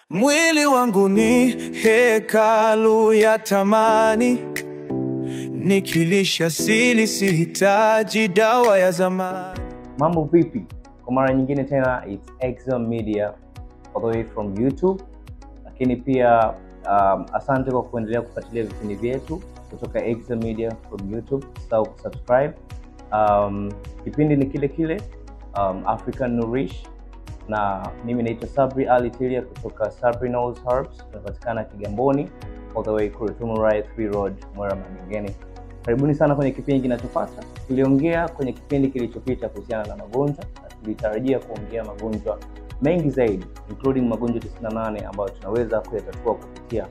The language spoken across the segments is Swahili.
Mwili wangu ni hekalu ya tamani, nikilisha sili sihitaji dawa ya zamani. Mambo vipi? Kwa mara nyingine tena, it's Exxon Media all the way from YouTube. Lakini pia asante kwa kuendelea kufuatilia vipindi vyetu kutoka Exxon Media from YouTube. Usisahau kusubscribe. Kipindi ni kile African Nourish, na mimi naitwa Sabri Ali Tilia kutoka Sabri Knows Herbs. Tunapatikana Kigamboni all the way Kurutumura 3 Road, Mwera Magengeni. Karibuni sana kwenye kipindi kinachofuata. Tuliongea kwenye kipindi kilichopita kuhusiana na magonjwa, na tulitarajia kuongea magonjwa mengi zaidi, including magonjwa 98 ambayo tunaweza kuyatatua kupitia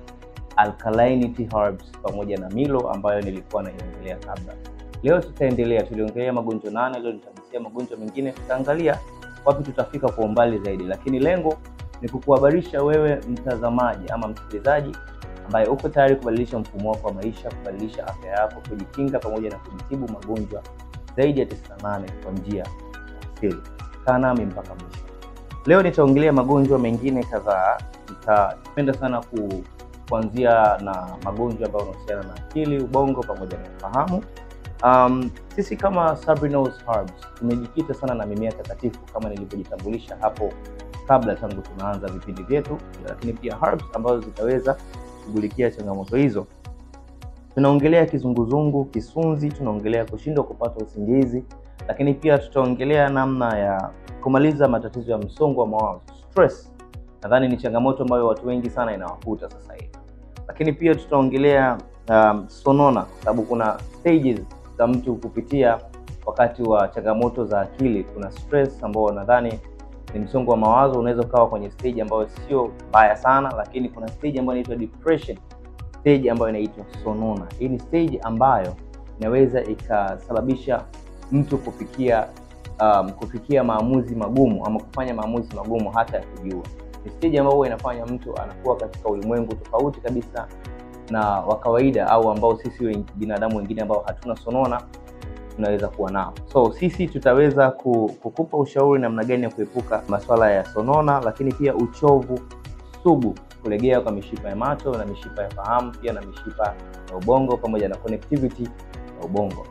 alkalinity herbs pamoja na milo ambayo nilikuwa naiongelea kabla. Leo tutaendelea, tuliongelea magonjwa 8, leo nitagusia magonjwa mengine, tutaangalia wapi tutafika kwa umbali zaidi, lakini lengo ni kukuhabarisha wewe mtazamaji ama msikilizaji ambaye uko tayari kubadilisha mfumo wako wa maisha, kubadilisha afya yako, kujikinga pamoja na kujitibu magonjwa zaidi ya 98 kwa njia ya asili. Kaa nami mpaka mwisho. Leo nitaongelea magonjwa mengine kadhaa. Nitapenda sana kuanzia na magonjwa ambayo yanahusiana na akili, ubongo pamoja na fahamu. Sisi kama Sabri Knows Herbs tumejikita sana na mimea takatifu kama nilivyojitambulisha hapo kabla tangu tunaanza vipindi vyetu, lakini pia herbs ambazo zitaweza kushughulikia changamoto hizo. Tunaongelea kizunguzungu, kisunzi, tunaongelea kushindwa kupata usingizi, lakini pia tutaongelea namna ya kumaliza matatizo ya msongo wa mawazo, stress. Nadhani ni changamoto ambayo watu wengi sana inawakuta sasa hivi. Lakini pia tutaongelea sonona, sababu kuna stages za mtu kupitia wakati wa changamoto za akili. Kuna stress ambao nadhani ni msongo wa mawazo, unaweza kawa kwenye stage ambayo sio mbaya sana, lakini kuna stage ambayo inaitwa depression, stage ambayo inaitwa sonona. Hii ni stage ambayo inaweza ikasababisha mtu kufikia maamuzi magumu ama kufanya maamuzi magumu hata kujua. Ni stage ambayo inafanya mtu anakuwa katika ulimwengu tofauti kabisa na wa kawaida, au ambao sisi binadamu wengine ambao hatuna sonona tunaweza kuwa nao. So sisi tutaweza kukupa ushauri namna gani ya kuepuka masuala ya sonona, lakini pia uchovu sugu, kulegea kwa mishipa ya macho na mishipa ya fahamu, pia na mishipa ya ubongo pamoja na connectivity ya ubongo.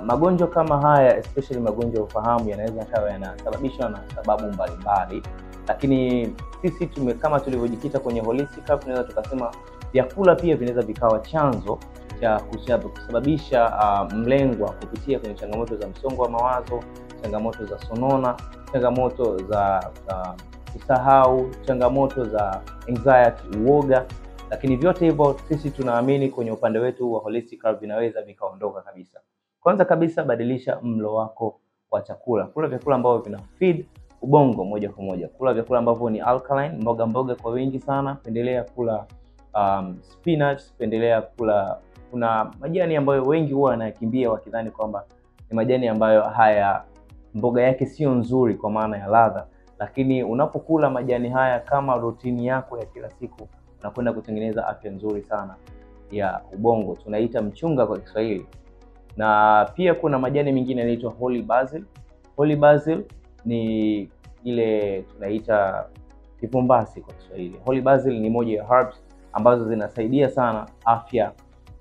Magonjwa kama haya, especially magonjwa ya ufahamu, yanaweza kawa yanasababishwa na sababu mbalimbali, lakini sisi kama tulivyojikita kwenye holistic health, tunaweza tukasema vyakula pia vinaweza vikawa chanzo cha kusababisha mlengwa kupitia kwenye changamoto za msongo wa mawazo, changamoto za sonona, changamoto za kusahau, changamoto za anxiety, uoga. Lakini vyote hivyo sisi tunaamini kwenye upande wetu wa holistic health vinaweza vikaondoka kabisa. Kwanza kabisa, badilisha mlo wako wa chakula. Kula vyakula ambavyo vina feed ubongo moja kwa moja. Kula vyakula ambavyo ni alkaline, mboga kwa wingi sana. Pendelea kula spinach, pendelea kula, kuna majani ambayo wengi huwa wanakimbia wakidhani kwamba ni majani ambayo mboga yake sio nzuri kwa maana ya ladha, lakini unapokula majani haya kama rutini yako ya kila siku, unakwenda kutengeneza afya nzuri sana ya ubongo. Tunaita mchunga kwa Kiswahili. Na pia kuna majani mengine yanaitwa holy basil. Holy basil ni ile tunaita kifumbasi kwa Kiswahili. Holy basil ni moja ya herbs ambazo zinasaidia sana afya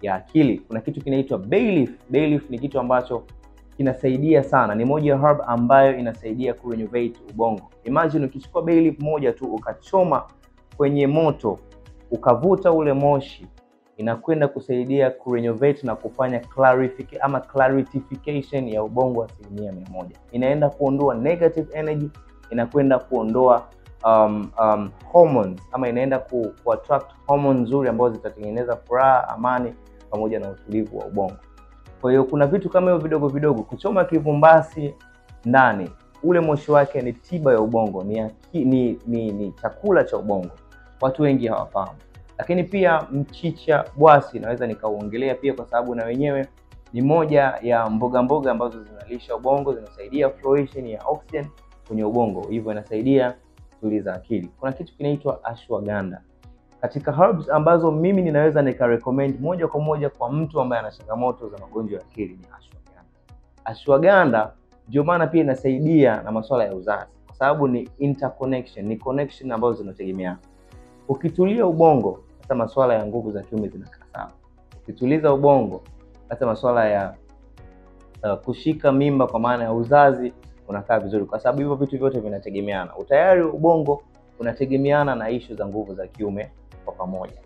ya akili. Kuna kitu kinaitwa bay leaf. Bay leaf ni kitu ambacho kinasaidia sana, ni moja ya herb ambayo inasaidia kurenovate ubongo. Imagine ukichukua bay leaf moja tu ukachoma kwenye moto, ukavuta ule moshi, inakwenda kusaidia kurenovate na kufanya clarification ya ubongo 100%. Inaenda kuondoa negative energy, inakwenda kuondoa hormones, ama inaenda kuattract hormones nzuri ambazo zitatengeneza furaha, amani pamoja na utulivu wa ubongo. Kwa hiyo kuna vitu kama hivyo vidogo vidogo. Kuchoma kivumbasi ndani, ule moshi wake ni tiba ya ubongo, ni chakula cha ubongo. Watu wengi hawafahamu. Lakini pia mchicha bwasi naweza nikauongelea pia, kwa sababu na wenyewe ni moja ya mboga ambazo zinalisha ubongo, zinasaidia fluoridation ya oxygen kwenye ubongo, hivyo inasaidia kutuliza akili. Kuna kitu kinaitwa ashwagandha. Katika herbs ambazo mimi ninaweza nikarecommend moja kwa moja kwa mtu ambaye ana changamoto za magonjwa ya akili ni ashwagandha. Ashwagandha ndio maana pia inasaidia na masuala ya uzazi, kwa sababu ni interconnection, ni connection ambazo zinategemeana. Ukitulia ubongo, hata masuala ya nguvu za kiume zinakaa sawa. Ukituliza ubongo, hata masuala ya kushika mimba kwa maana ya uzazi unakaa vizuri, kwa sababu hivyo vitu vyote vinategemeana. Utayari wa ubongo unategemeana na issue za nguvu za kiume kwa pamoja.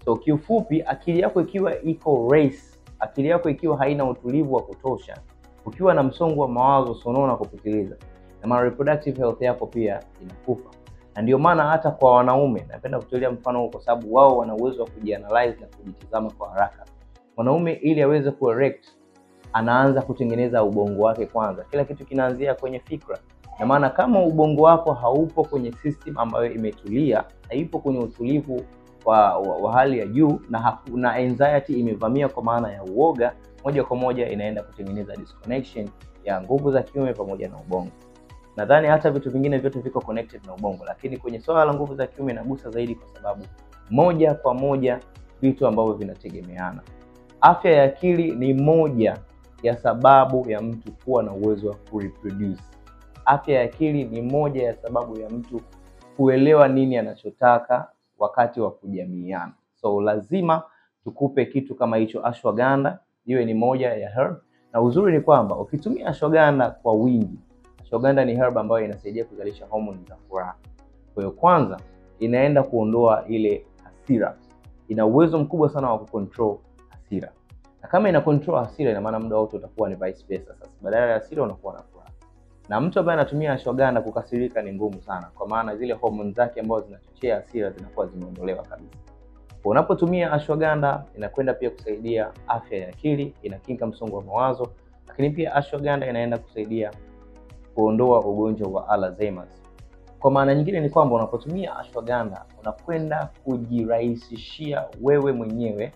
So kiufupi, akili yako ikiwa iko race, akili yako ikiwa haina utulivu wa kutosha, ukiwa na msongo wa mawazo, sonona kupitiliza, na reproductive health yako pia inakufa. Na ndio maana hata kwa wanaume, napenda kutolea mfano huo kwa sababu wao wana uwezo wa kujianalyze na kujitazama kwa haraka. Mwanaume ili aweze kuerect, anaanza kutengeneza ubongo wake kwanza. Kila kitu kinaanzia kwenye fikra. Na maana kama ubongo wako haupo kwenye system ambayo imetulia, haipo kwenye utulivu wa hali ya juu, na anxiety imevamia kwa maana ya uoga, moja kwa moja inaenda kutengeneza disconnection ya nguvu za kiume pamoja na ubongo. Nadhani hata vitu vingine vyote viko connected na ubongo, lakini kwenye swala la nguvu za kiume inagusa zaidi kwa sababu moja kwa moja vitu ambavyo vinategemeana. Afya ya akili ni moja ya sababu ya mtu kuwa na uwezo wa kureproduce. Afya ya akili ni moja ya sababu ya mtu kuelewa nini anachotaka wakati wa kujamiiana. So lazima tukupe kitu kama hicho ashwagandha, iwe ni moja ya herb. Na uzuri ni kwamba ukitumia ashwagandha kwa wingi, ashwagandha ni herb ambayo inasaidia kuzalisha homoni za furaha. Kwa hiyo kwanza inaenda kuondoa ile hasira. Ina uwezo mkubwa sana wa kucontrol hasira. Na kama ina control hasira, ina maana muda wote utakuwa ni vice versa. Sasa badala ya hasira unakuwa na furaha. Na mtu ambaye anatumia ashwagandha kukasirika ni ngumu sana, kwa maana zile homoni zake ambazo zinachochea hasira zinakuwa zimeondolewa kabisa. Kwa unapotumia ashwagandha inakwenda pia kusaidia afya ya akili, inakinga msongo wa mawazo, lakini pia ashwagandha inaenda kusaidia kuondoa ugonjwa wa Alzheimer's. Kwa maana nyingine ni kwamba unapotumia ashwagandha unakwenda kujirahisishia wewe mwenyewe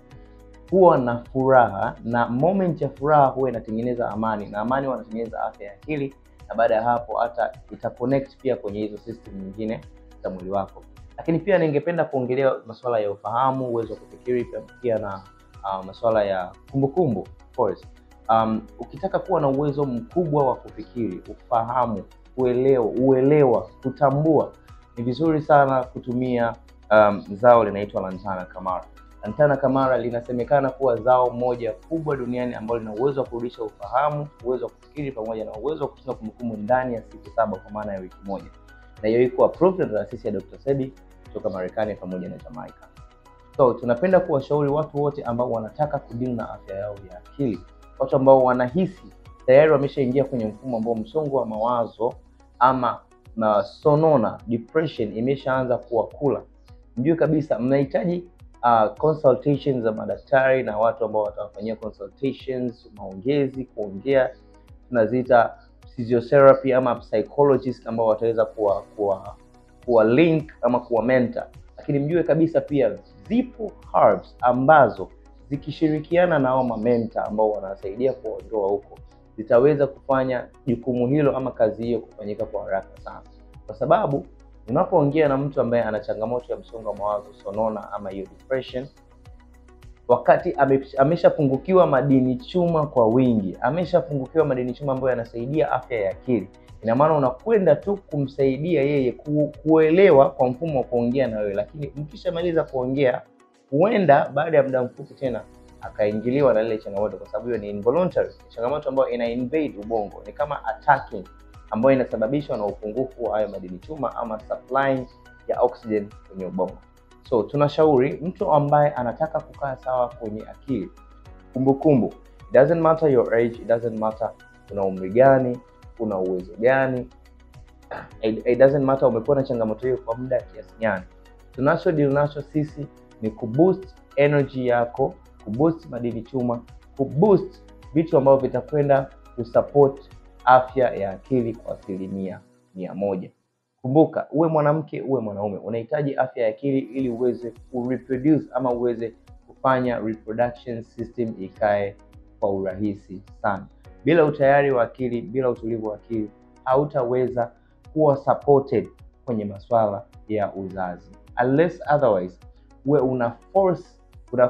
kuwa na furaha, na moment ya furaha huwa inatengeneza amani, na amani wanatengeneza afya ya akili, na baada ya hapo hata itaconnect pia kwenye hizo system nyingine za mwili wako. Lakini pia ningependa kuongelea masuala ya ufahamu, uwezo wa kufikiri, pia na masuala ya kumbukumbu. Ukitaka kuwa na uwezo mkubwa wa kufikiri, ufahamu, uelewa, kutambua, ni vizuri sana kutumia zao linaitwa Lantana Camara. Lantana Camara linasemekana kuwa zao moja kubwa duniani ambalo lina uwezo wa kurudisha ufahamu, uwezo wa kufikiri pamoja na uwezo wa kutunza kumbukumbu ndani ya siku 7 kwa maana ya wiki moja. Na hiyo iko approved na taasisi ya Dr. Sebi kutoka Marekani pamoja na Jamaica. So tunapenda kuwashauri watu wote ambao wanataka kudeal na afya yao ya akili, watu ambao wanahisi tayari wameshaingia kwenye mfumo ambao msongo wa mawazo ama sonona, depression imeshaanza kuwakula, mjue kabisa mnahitaji consultations za madaktari na watu ambao watawafanyia consultations, maongezi, kuongea, tunaziita physiotherapy ama psychologist ambao wataweza kuwa link ama kuwa mentor. Lakini mjue kabisa pia zipo herbs ambazo zikishirikiana na hao mentor ambao wanasaidia kuondoa huko, zitaweza kufanya jukumu hilo ama kazi hiyo kufanyika kwa haraka sana. Kwa sababu unapoongea na mtu ambaye ana changamoto ya msongo wa mawazo, sonona ama hiyo depression, wakati ameshapungukiwa madini chuma kwa wingi, ameshapungukiwa madini chuma ambayo yanasaidia afya ya akili, ina maana unakwenda tu kumsaidia yeye kuelewa kwa mfumo wa kuongea na wewe. Lakini mkishamaliza kuongea, huenda baada ya muda mfupi tena akaingiliwa na ile changamoto, kwa sababu hiyo ni involuntary, changamoto ambayo ina invade ubongo, ni kama attacking ambayo inasababishwa na upungufu wa hayo madini chuma ama supply ya oxygen kwenye ubongo. So tunashauri mtu ambaye anataka kukaa sawa kwenye akili, kumbukumbu, it doesn't matter your age, it doesn't matter una umri gani, una uwezo gani, it doesn't matter umekuwa na changamoto hiyo kwa muda kiasi gani. Tunachodeal nacho sisi ni kuboost energy yako, kuboost madini chuma, kuboost vitu ambavyo vitakwenda kusupport afya ya akili kwa 100%. Kumbuka, uwe mwanamke uwe mwanaume, unahitaji afya ya akili ili uweze kureproduce ama uweze kufanya reproduction system ikae kwa urahisi sana. Bila utayari wa akili, bila utulivu wa akili, hautaweza kuwa supported kwenye masuala ya uzazi. Unless otherwise, uwe una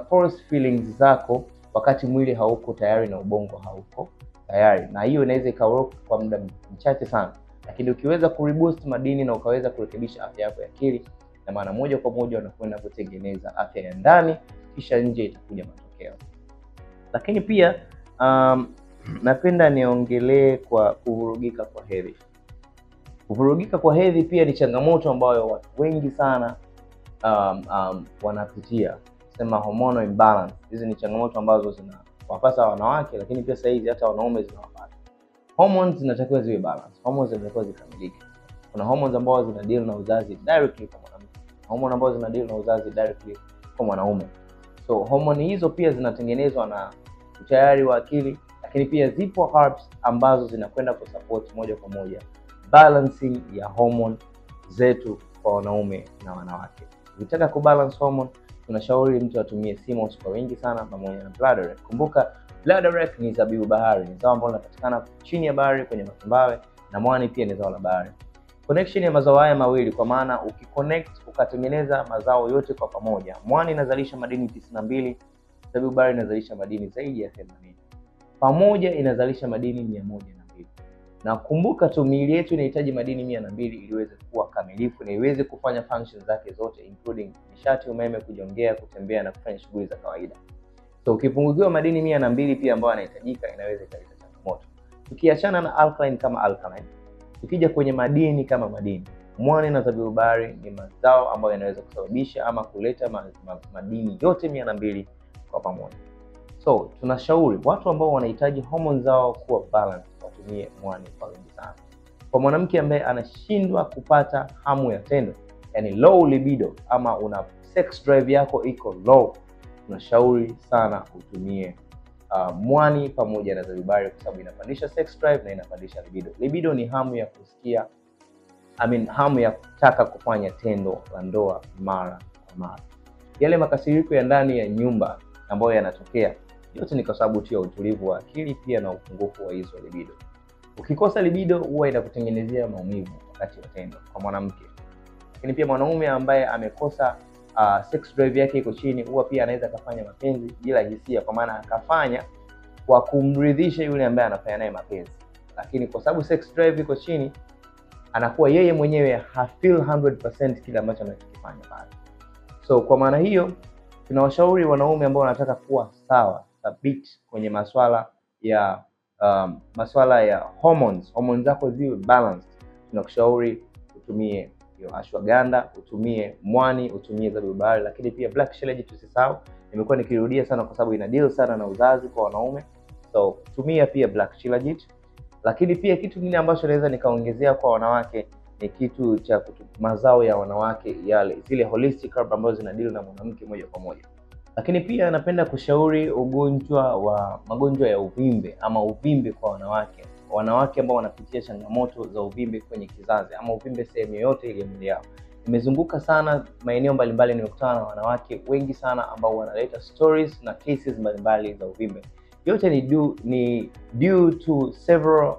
force feelings zako wakati mwili hauko tayari na ubongo hauko tayari. Na hiyo inaweza ikawork kwa muda mchache sana. Lakini ukiweza kureboost madini na ukaweza kurekebisha afya yako ya akili, na maana moja kwa moja unakwenda kutengeneza afya ya ndani, kisha nje itakuja matokeo. Lakini pia napenda niongelee kwa kuvurugika kwa hedhi. Kuvurugika kwa hedhi pia ni changamoto ambayo watu wengi sana wanapitia, sema hormonal imbalance. Hizi ni changamoto ambazo zinawapata wanawake, lakini pia sasa hizi hata wanaume zinawapata. Hormones zinatakiwa ziwe balance, hormones zinatakiwa zikamilike. Kuna hormones ambazo zina deal na uzazi directly kwa mwanamke, hormones ambazo zina deal na uzazi directly kwa mwanaume. So hormone hizo pia zinatengenezwa na utayari wa akili, lakini pia zipo herbs ambazo zinakwenda kusupport moja kwa moja balancing ya hormone zetu kwa wanaume na wanawake. Ukitaka kubalance hormone, tunashauri mtu atumie sea moss kwa wingi sana pamoja na bladderwrack. Kumbuka bladderwrack ni zabibu bahari, ni zao ambalo linapatikana chini ya bahari kwenye matumbawe, na mwani pia ni zao la bahari. Connection ya mazao haya mawili, kwa maana ukiconnect ukatengeneza mazao yote kwa pamoja, mwani inazalisha madini 92, zabibu bahari inazalisha madini zaidi ya 80. Pamoja inazalisha madini 102. Na kumbuka tu miili yetu inahitaji madini 102 ili iweze kuwa kamilifu na iweze kufanya functions zake zote, including nishati, umeme, kujongea, kutembea na kufanya shughuli za kawaida. So ukipungukiwa madini 102 pia ambayo yanahitajika, inaweza kuleta changamoto. Tukiachana na alkaline kama alkaline, tukija kwenye madini kama madini, mwani na zabibu bahari ni mazao ambayo yanaweza kusababisha ama kuleta madini yote 102 kwa pamoja. So tunashauri watu ambao wanahitaji hormones zao kuwa balance watumie mwani kwa wingi sana. Kwa mwanamke ambaye anashindwa kupata hamu ya tendo, yani low libido, ama una sex drive yako iko low, tunashauri sana utumie mwani pamoja na zabibu bahari, kwa sababu inapandisha sex drive na inapandisha libido. Libido ni hamu ya kusikia, hamu ya kutaka kufanya tendo la ndoa mara kwa mara. Yale makasiriko ya ndani ya nyumba ambayo yanatokea, yote ni kwa sababu tu ya utulivu wa akili pia na upungufu wa hizo libido. Ukikosa libido huwa inakutengenezea maumivu wakati wa tendo kwa mwanamke. Lakini pia mwanaume ambaye amekosa sex drive yake iko chini, huwa pia anaweza kufanya mapenzi bila hisia, kwa maana akafanya kwa kumridhisha yule ambaye anafanya naye mapenzi, lakini kwa sababu sex drive iko chini, anakuwa yeye mwenyewe hafeel 100% kile ambacho anachokifanya pale. So kwa maana hiyo tunawashauri wanaume ambao wanataka kuwa sawa thabiti kwenye masuala ya hormones zako ziwe balanced, tunakushauri utumie hiyo ashwagandha, utumie mwani, utumie zabibu bahari, lakini pia black shellage tusisahau. Nimekuwa nikirudia sana kwa sababu ina deal sana na uzazi kwa wanaume. So tumia pia black shellage. Lakini pia kitu kingine ambacho naweza nikaongezea kwa wanawake ni kitu cha mazao ya wanawake, yale zile holistic herb ambazo zina deal na mwanamke moja kwa moja. Lakini pia napenda kushauri magonjwa ya uvimbe ama uvimbe kwa wanawake ambao wanapitia changamoto za uvimbe kwenye kizazi ama uvimbe sehemu yoyote ile mwili yao. Nimezunguka sana maeneo mbalimbali, nimekutana na wanawake wengi sana ambao wanaleta stories na cases mbalimbali za uvimbe. Yote ni due to several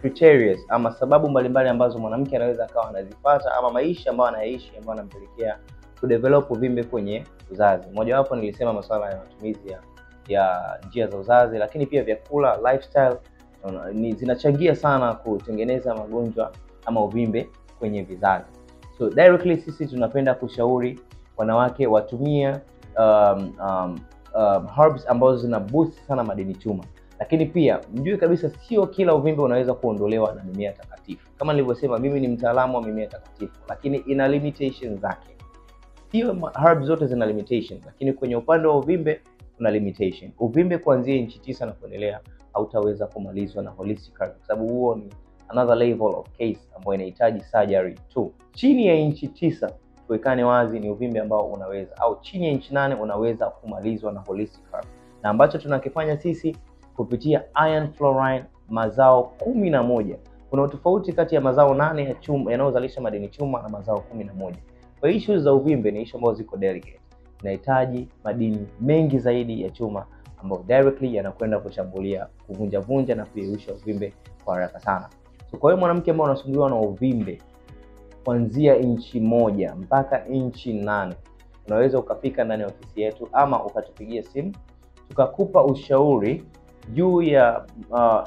criteria ama sababu mbalimbali ambazo mwanamke anaweza akawa anazifuata, ama maisha ambayo anaishi ambayo anampelekea kudevelop uvimbe kwenye uzazi. Moja wapo nilisema masuala ya matumizi ya njia za uzazi, lakini pia vyakula, lifestyle zinachangia sana kutengeneza magonjwa ama uvimbe kwenye vizazi. So directly sisi tunapenda kushauri wanawake watumie herbs ambazo zina boost sana madini chuma. Lakini pia mjue kabisa sio kila uvimbe unaweza kuondolewa na mimea takatifu. Kama nilivyosema, mimi ni mtaalamu wa mimea takatifu, lakini ina limitations zake. Sio herbs zote zina limitation, lakini kwenye upande wa uvimbe kuna limitation. Uvimbe kuanzia inchi 9 na kuendelea hautaweza kumalizwa na holistic herb, kwa sababu huo ni another level of case ambayo inahitaji surgery tu. Chini ya inchi 9, tuwekane wazi, ni uvimbe ambao unaweza, au chini ya inchi 8 unaweza kumalizwa na holistic herb. Na ambacho tunakifanya sisi kupitia iron fluoride mazao 11. Kuna utofauti kati ya mazao 8 ya chuma yanayozalisha madini chuma na mazao 11. Kwa issues za uvimbe ni issue ambazo ziko delicate. Inahitaji madini mengi zaidi ya chuma ambayo directly yanakwenda kushambulia, kuvunja na kuyeyusha uvimbe kwa haraka sana. So kwa hiyo mwanamke ambaye unasumbuliwa na uvimbe kuanzia inchi 1 mpaka inchi 8, unaweza ukafika ndani ya ofisi yetu ama ukatupigia simu tukakupa ushauri juu ya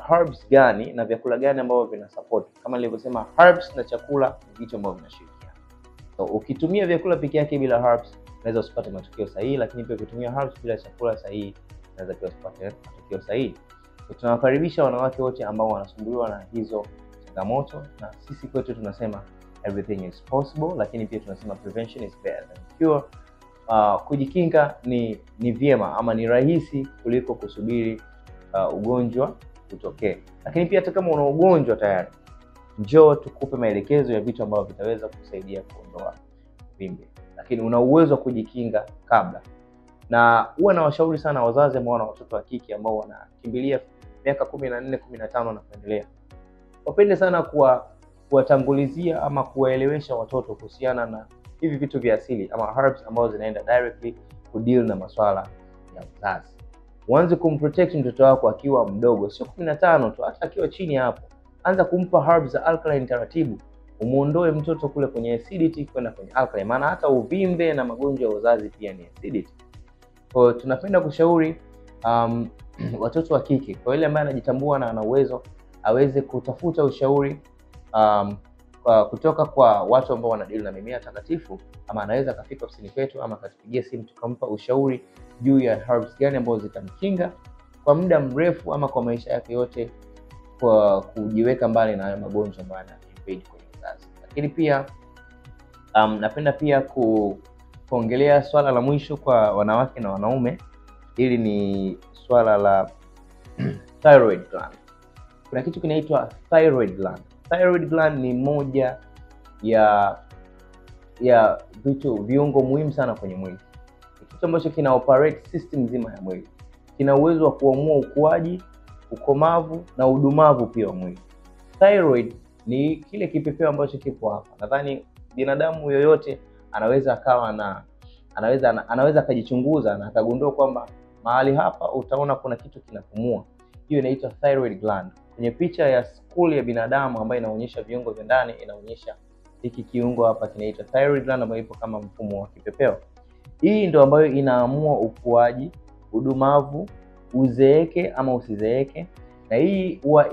herbs gani na vyakula gani ambavyo vina support. Kama nilivyosema, herbs na chakula ni vitu ambavyo vinashirikiana. So ukitumia vyakula peke yake bila herbs unaweza usipate matokeo sahihi, lakini pia ukitumia herbs bila chakula sahihi unaweza pia usipate matokeo sahihi. So tunawakaribisha wanawake wote ambao wanasumbuliwa na hizo changamoto, na sisi kwetu tunasema everything is possible, lakini pia tunasema prevention is better than cure. Kujikinga ni vyema ama ni rahisi kuliko kusubiri ugonjwa utokee. Lakini pia hata kama una ugonjwa tayari, njoo tukupe maelekezo ya vitu ambavyo vitaweza kusaidia kuondoa uvimbe, lakini una uwezo wa kujikinga kabla. Na huwa nawashauri sana wazazi ambao wana watoto wa kike ambao wanakimbilia miaka 14, 15 na kuendelea, wapende sana kuwatangulizia ama kuwaelewesha watoto kuhusiana na hivi vitu vya asili ama herbs ambazo zinaenda directly kudeal na masuala ya uzazi. Uanze kumprotect mtoto wako akiwa mdogo, sio 15 tu, hata akiwa chini hapo. Anza kumpa herbs za alkaline taratibu, umuondoe mtoto kule kwenye acidity kwenda kwenye alkaline, maana hata uvimbe na magonjwa ya uzazi pia ni acidity. Kwa tunapenda kushauri watoto wa kike, kwa yule ambaye anajitambua na ana uwezo, aweze kutafuta ushauri kutoka kwa watu ambao wanadeal na mimea takatifu, ama anaweza kafika ofisini kwetu ama katupigia simu tukampa ushauri juu ya herbs gani ambazo zitamkinga kwa muda mrefu ama kwa maisha yake yote, kwa kujiweka mbali na magonjwa ambayo yana-invade kwenye uzazi. Lakini pia napenda pia kuongelea swala la mwisho kwa wanawake na wanaume. Hili ni swala la thyroid gland. Kuna kitu kinaitwa thyroid gland. Thyroid gland ni moja ya viungo muhimu sana kwenye mwili. Ni kitu ambacho kina operate system nzima ya mwili. Kina uwezo wa kuamua ukuaji, ukomavu na udumavu pia wa mwili. Thyroid ni kile kipepeo ambacho kipo hapa. Nadhani binadamu yoyote anaweza akajichunguza na akagundua kwamba mahali hapa utaona kuna kitu kinapumua. Hiyo inaitwa thyroid gland. Kwenye picha ya school ya binadamu ambayo inaonyesha viungo vya ndani, inaonyesha hiki kiungo hapa kinaitwa thyroid gland ambayo ipo kama mfumo wa kipepeo. Hii ndio ambayo inaamua ukuaji, udumavu, uzeeke ama usizeeke, na hii huwa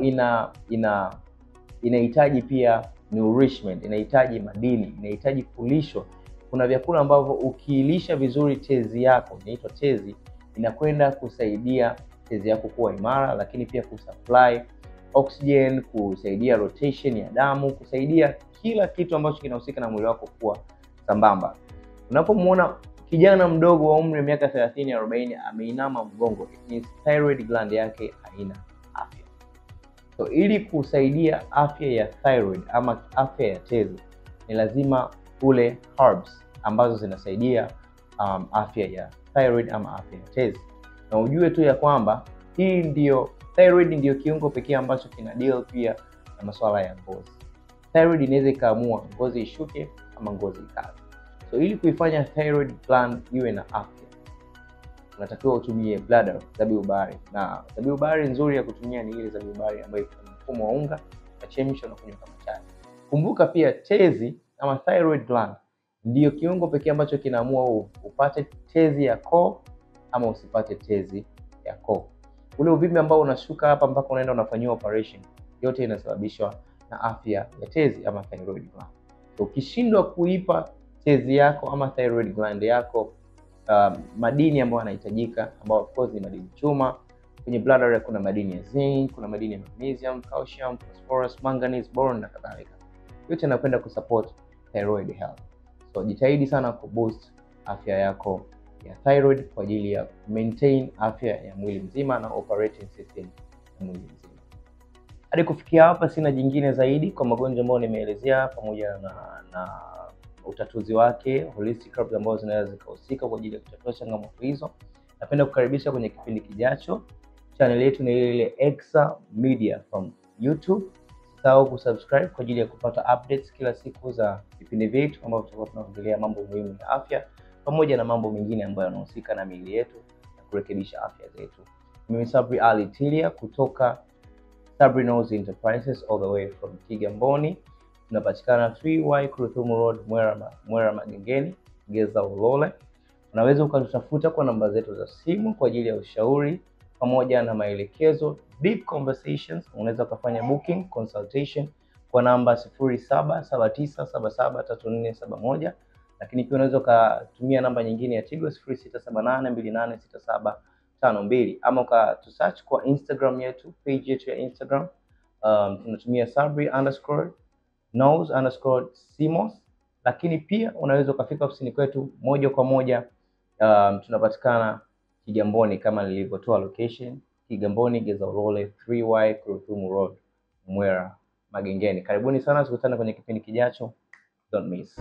inahitaji pia nourishment, inahitaji madini, inahitaji kulishwa. Kuna vyakula ambavyo ukiilisha vizuri tezi yako, inaitwa tezi, inakwenda kusaidia tezi yako kuwa imara, lakini pia kusupply oxygen, kusaidia rotation ya damu, kusaidia kila kitu ambacho kinahusika na mwili wako kuwa sambamba. Unapomuona kijana mdogo wa umri miaka 30 40 ameinama mgongo, it means thyroid gland yake haina afya. So ili kusaidia afya ya thyroid ama afya ya tezi, ni lazima ule herbs ambazo zinasaidia afya ya thyroid ama afya ya tezi. Na ujue tu ya kwamba thyroid ndio kiungo pekee ambacho kina deal pia na masuala ya ngozi. Thyroid inaweza ikaamua ngozi ishuke ama ngozi ikaze. So ili kuifanya thyroid gland iwe na afya, unatakiwa utumie bladder, zabibu bahari. Na zabibu bahari nzuri ya kutumia ni ile zabibu bahari ambayo ina mfumo wa unga, unachemsha na kunywa kama chai. Kumbuka pia tezi ama thyroid gland ndio kiungo pekee ambacho kinaamua upate tezi ya koo ama usipate tezi ya koo. Ule uvimbe ambao unashuka hapa mpaka unaenda unafanyiwa operation, yote inasababishwa na afya ya tezi ama thyroid gland. So ukishindwa kuipa tezi yako ama thyroid gland yako madini ambayo yanahitajika, ambao of course ni madini chuma. Kwenye bladder kuna madini ya zinc, kuna madini ya magnesium, calcium, phosphorus, manganese, boron na kadhalika. Yote yanakwenda kusupport thyroid health. So jitahidi sana kuboost afya yako ya thyroid kwa ajili ya maintain afya ya mwili mzima na operating system ya mwili mzima. Hadi kufikia hapa sina jingine zaidi kwa magonjwa ambayo nimeelezea pamoja na utatuzi wake, holistic herbs ambazo zinaweza zikahusika kwa ajili ya kutatua changamoto hizo. Napenda kukaribisha kwenye kipindi kijacho. Channel yetu ni ile Exa Media from YouTube. Usisahau kusubscribe kwa ajili ya kupata updates kila siku za vipindi vyetu ambavyo tutakuwa tunaongelea mambo muhimu ya afya pamoja na mambo mengine ambayo yanahusika na miili yetu na kurekebisha afya zetu. Mimi Sabri Ali Tilia kutoka Sabri Knows Enterprises all the way from Kigamboni. Tunapatikana 3Y Kurutumu Road, Mwera Magengeni, Geza Ulole. Unaweza ukatutafuta kwa namba zetu za simu kwa ajili ya ushauri pamoja na maelekezo, deep conversations. Unaweza kufanya booking consultation kwa namba 0779773471, lakini pia unaweza kutumia namba nyingine ya Tigo 0678286752, ama ukatusearch kwa Instagram yetu, page yetu ya Instagram. Tunatumia Sabri_Knows_Simos, lakini pia unaweza ukafika ofisini kwetu moja kwa moja. Tunapatikana Kigamboni kama nilivyotoa location, Kigamboni Geza Ulole 3Y Kurutumu Road, Mwera Magengeni. Karibuni sana, tukutane kwenye kipindi kijacho. Don't miss.